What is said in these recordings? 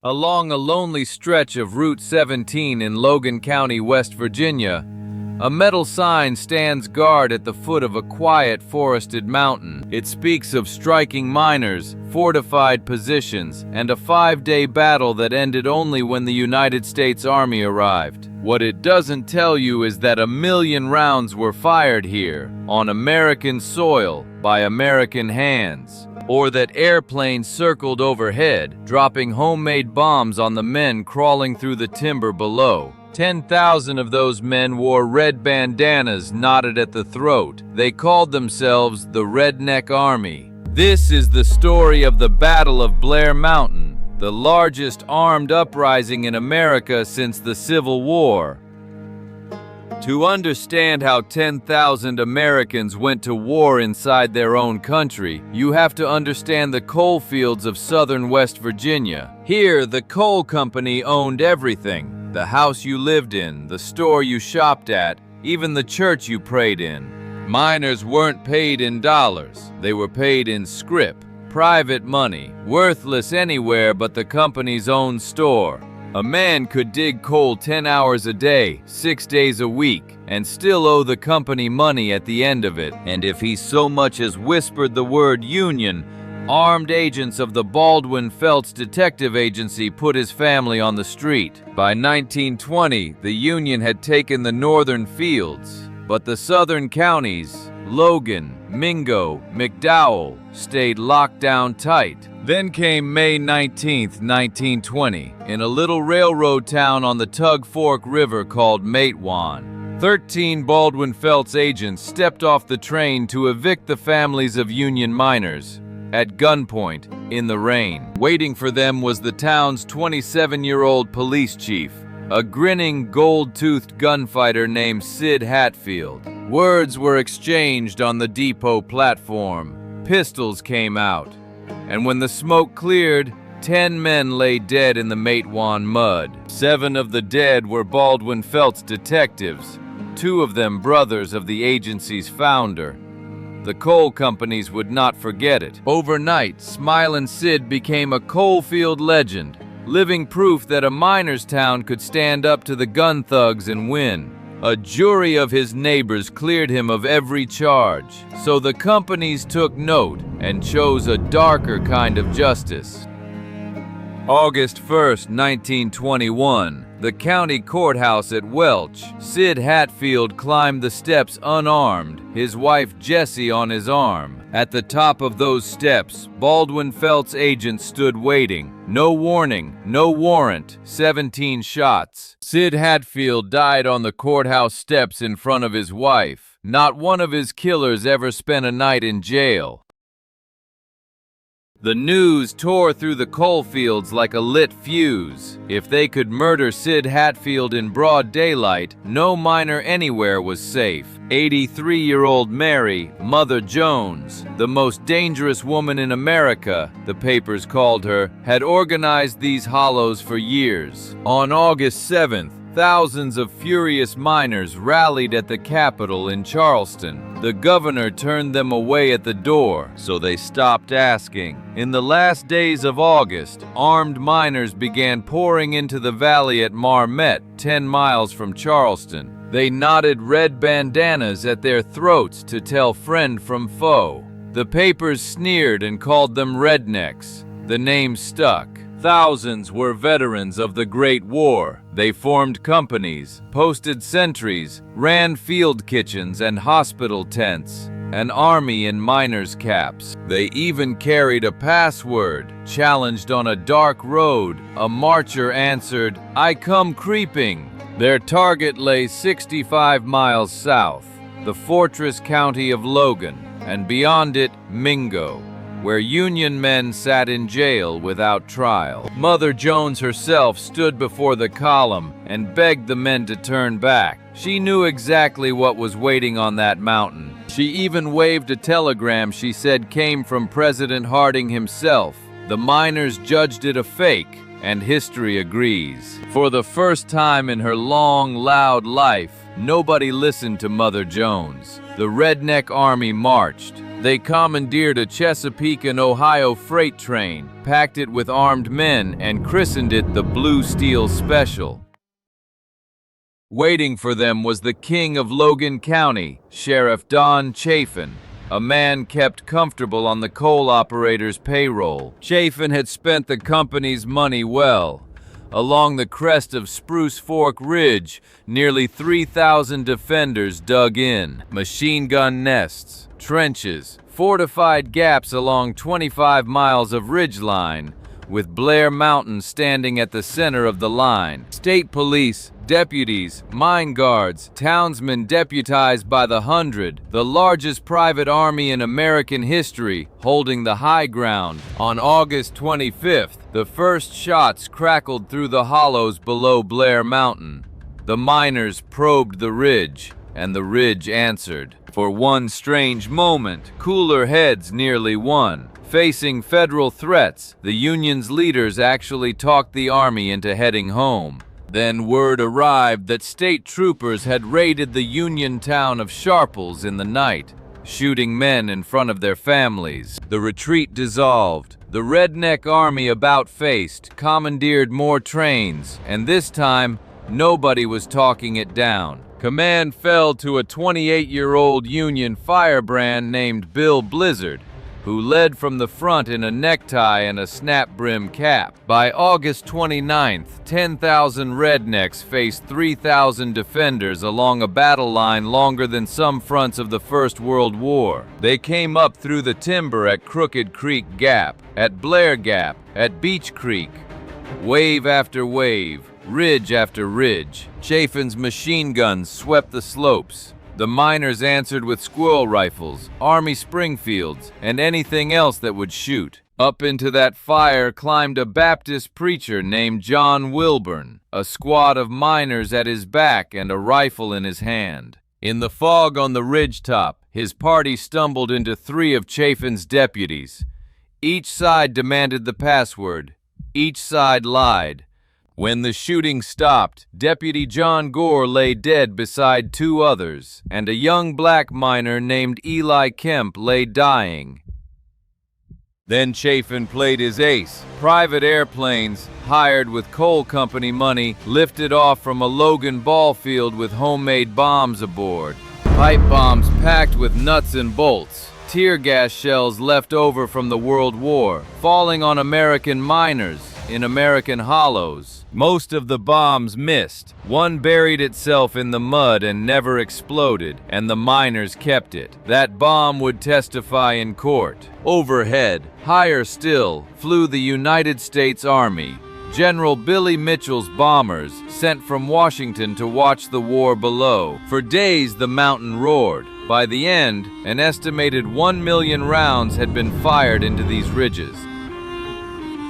Along a lonely stretch of Route 17 in Logan County, West Virginia, a metal sign stands guard at the foot of a quiet forested mountain. It speaks of striking miners, fortified positions, and a 5-day battle that ended only when the United States Army arrived. What it doesn't tell you is that 1 million rounds were fired here, on American soil, by American hands. Or that airplanes circled overhead, dropping homemade bombs on the men crawling through the timber below. 10,000 of those men wore red bandanas knotted at the throat. They called themselves the Redneck Army. This is the story of the Battle of Blair Mountain, the largest armed uprising in America since the Civil War. To understand how 10,000 Americans went to war inside their own country, you have to understand the coal fields of southern West Virginia. Here, the coal company owned everything. The house you lived in, the store you shopped at, even the church you prayed in. Miners weren't paid in dollars. They were paid in scrip, private money, worthless anywhere but the company's own store. A man could dig coal 10 hours a day, 6 days a week, and still owe the company money at the end of it. And if he so much as whispered the word union, armed agents of the Baldwin Felts Detective Agency put his family on the street. By 1920, the Union had taken the northern fields, but the southern counties, Logan, Mingo, McDowell, stayed locked down tight. Then came May 19, 1920, in a little railroad town on the Tug Fork River called Matewan. 13 Baldwin Felts agents stepped off the train to evict the families of Union miners. At gunpoint, in the rain. Waiting for them was the town's 27-year-old police chief, a grinning, gold-toothed gunfighter named Sid Hatfield. Words were exchanged on the depot platform. Pistols came out. And when the smoke cleared, 10 men lay dead in the Matewan mud. 7 of the dead were Baldwin Felts detectives, 2 of them brothers of the agency's founder. The coal companies would not forget it. Overnight, Smilin' Sid became a coalfield legend, living proof that a miner's town could stand up to the gun thugs and win. A jury of his neighbors cleared him of every charge, so the companies took note and chose a darker kind of justice. August 1st, 1921, the county courthouse at Welch. Sid Hatfield climbed the steps unarmed, his wife Jessie on his arm. At the top of those steps, Baldwin Felts agents stood waiting. No warning, no warrant, 17 shots. Sid Hatfield died on the courthouse steps in front of his wife. Not one of his killers ever spent a night in jail. The news tore through the coalfields like a lit fuse. If they could murder Sid Hatfield in broad daylight, no miner anywhere was safe. 83-year-old Mary, Mother Jones, the most dangerous woman in America, the papers called her, had organized these hollows for years. On August 7th, thousands of furious miners rallied at the Capitol in Charleston. The governor turned them away at the door, so they stopped asking. In the last days of August, armed miners began pouring into the valley at Marmet, 10 miles from Charleston. They knotted red bandanas at their throats to tell friend from foe. The papers sneered and called them rednecks. The name stuck. Thousands were veterans of the Great War. They formed companies, posted sentries, ran field kitchens and hospital tents, an army in miners' caps. They even carried a password. Challenged on a dark road, a marcher answered, "I come creeping." Their target lay 65 miles south, the fortress county of Logan, and beyond it, Mingo, where Union men sat in jail without trial. Mother Jones herself stood before the column and begged the men to turn back. She knew exactly what was waiting on that mountain. She even waved a telegram she said came from President Harding himself. The miners judged it a fake, and history agrees. For the first time in her long, loud life, nobody listened to Mother Jones. The Redneck Army marched. They commandeered a Chesapeake and Ohio freight train, packed it with armed men, and christened it the Blue Steel Special. Waiting for them was the king of Logan County, Sheriff Don Chafin, a man kept comfortable on the coal operator's payroll. Chafin had spent the company's money well. Along the crest of Spruce Fork Ridge, nearly 3,000 defenders dug in. Machine gun nests, trenches, fortified gaps along 25 miles of ridgeline, with Blair Mountain standing at the center of the line. State police, deputies, mine guards, townsmen deputized by the hundred, the largest private army in American history, holding the high ground. On August 25th, the first shots crackled through the hollows below Blair Mountain. The miners probed the ridge, and the ridge answered. For one strange moment, cooler heads nearly won. Facing federal threats, the Union's leaders actually talked the army into heading home. Then word arrived that state troopers had raided the Union town of Sharples in the night, shooting men in front of their families. The retreat dissolved. The Redneck army about-faced, commandeered more trains, and this time, nobody was talking it down. Command fell to a 28-year-old Union firebrand named Bill Blizzard, who led from the front in a necktie and a snap-brim cap. By August 29th, 10,000 rednecks faced 3,000 defenders along a battle line longer than some fronts of the First World War. They came up through the timber at Crooked Creek Gap, at Blair Gap, at Beach Creek. Wave after wave, ridge after ridge, Chafin's machine guns swept the slopes. The miners answered with squirrel rifles, Army Springfields, and anything else that would shoot. Up into that fire climbed a Baptist preacher named John Wilburn, a squad of miners at his back and a rifle in his hand. In the fog on the ridgetop, his party stumbled into 3 of Chafin's deputies. Each side demanded the password. Each side lied. When the shooting stopped, Deputy John Gore lay dead beside 2 others, and a young black miner named Eli Kemp lay dying. Then Chafin played his ace. Private airplanes, hired with coal company money, lifted off from a Logan ball field with homemade bombs aboard. Pipe bombs packed with nuts and bolts. Tear gas shells left over from the World War, falling on American miners in American hollows. Most of the bombs missed. One buried itself in the mud and never exploded, and the miners kept it. That bomb would testify in court. Overhead, higher still, flew the United States Army. General Billy Mitchell's bombers, sent from Washington to watch the war below. For days the mountain roared. By the end, an estimated 1 million rounds had been fired into these ridges.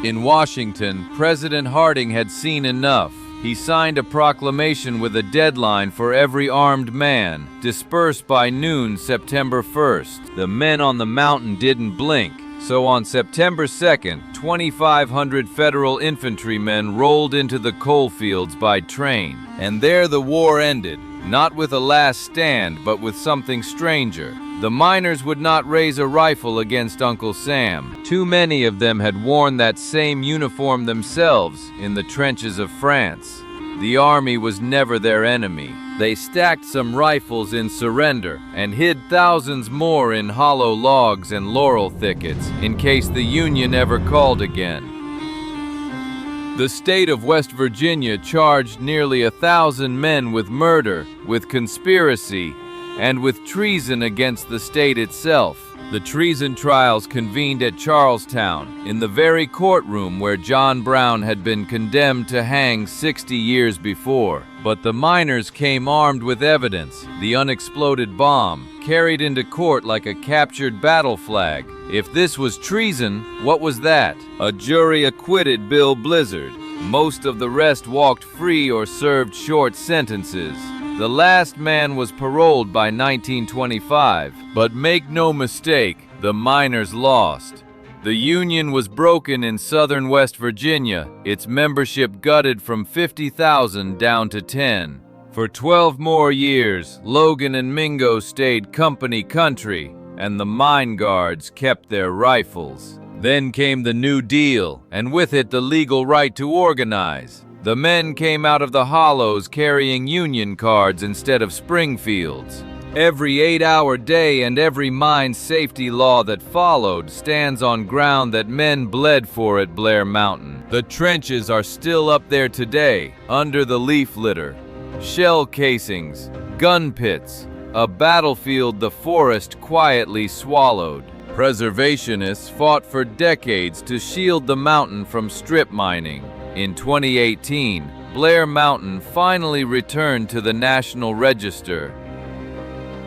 In Washington, President Harding had seen enough. He signed a proclamation with a deadline for every armed man, dispersed by noon September 1st. The men on the mountain didn't blink, so on September 2nd, 2,500 federal infantrymen rolled into the coal fields by train. And there the war ended, not with a last stand, but with something stranger. The miners would not raise a rifle against Uncle Sam. Too many of them had worn that same uniform themselves in the trenches of France. The army was never their enemy. They stacked some rifles in surrender and hid thousands more in hollow logs and laurel thickets in case the Union ever called again. The state of West Virginia charged nearly 1,000 men with murder, with conspiracy, and with treason against the state itself. The treason trials convened at Charlestown, in the very courtroom where John Brown had been condemned to hang 60 years before. But the miners came armed with evidence, the unexploded bomb, carried into court like a captured battle flag. If this was treason, what was that? A jury acquitted Bill Blizzard. Most of the rest walked free or served short sentences. The last man was paroled by 1925, but make no mistake, the miners lost. The Union was broken in southern West Virginia, its membership gutted from 50,000 down to 10. For 12 more years, Logan and Mingo stayed company country, and the mine guards kept their rifles. Then came the New Deal, and with it the legal right to organize. The men came out of the hollows carrying Union cards instead of Springfields. Every 8-hour day and every mine safety law that followed stands on ground that men bled for at Blair Mountain. The trenches are still up there today, under the leaf litter. Shell casings, gun pits, a battlefield the forest quietly swallowed. Preservationists fought for decades to shield the mountain from strip mining. In 2018, Blair Mountain finally returned to the National Register.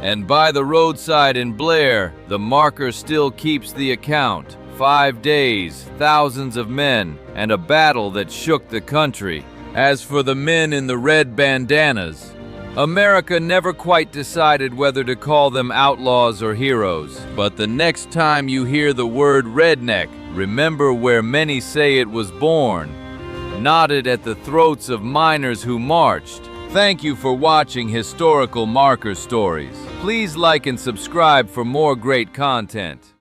And by the roadside in Blair, the marker still keeps the account. 5 days, thousands of men, and a battle that shook the country. As for the men in the red bandanas, America never quite decided whether to call them outlaws or heroes. But the next time you hear the word redneck, remember where many say it was born. Knotted at the throats of miners who marched. Thank you for watching Historical Marker Stories. Please like and subscribe for more great content.